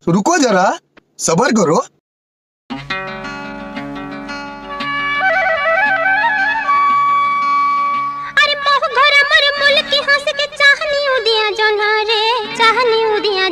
रुको जरा, सबर करो। अरे मोह घोरा मोर मुल की हंस के चाहनी उदिया जोना रे, चाहनी उदिया